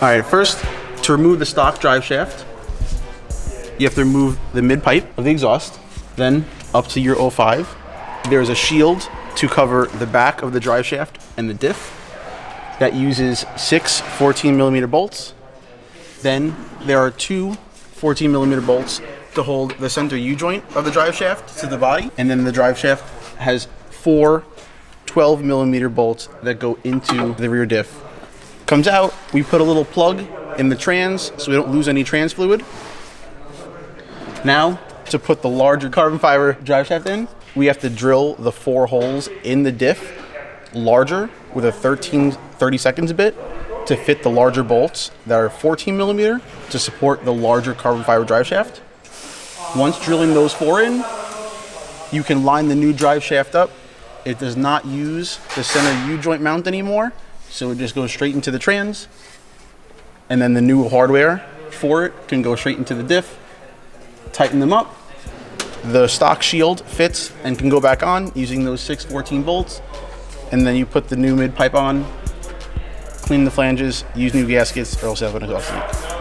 All right, first, to remove the stock drive shaft, you have to remove the mid pipe of the exhaust. Then up to your 05, there's a shield to cover the back of the drive shaft and the diff that uses 6 14mm bolts. Then there are 2 14mm bolts to hold the center U-joint of the drive shaft to the body. And then the drive shaft has 4 12mm bolts that go into the rear diff. Comes out, we put a little plug in the trans so we don't lose any trans fluid. Now, to put the larger carbon fiber drive shaft in, we have to drill the 4 holes in the diff larger with a 30 seconds bit to fit the larger bolts that are 14mm to support the larger carbon fiber drive shaft. Once drilling those 4 in, you can line the new drive shaft up. It does not use the center U-joint mount anymore, so it just goes straight into the trans, and then the new hardware for it can go straight into the diff. Tighten them up. The stock shield fits and can go back on using those 6 14 bolts, and then you put the new mid pipe on, clean the flanges, use new gaskets, or else you have an exhaust leak.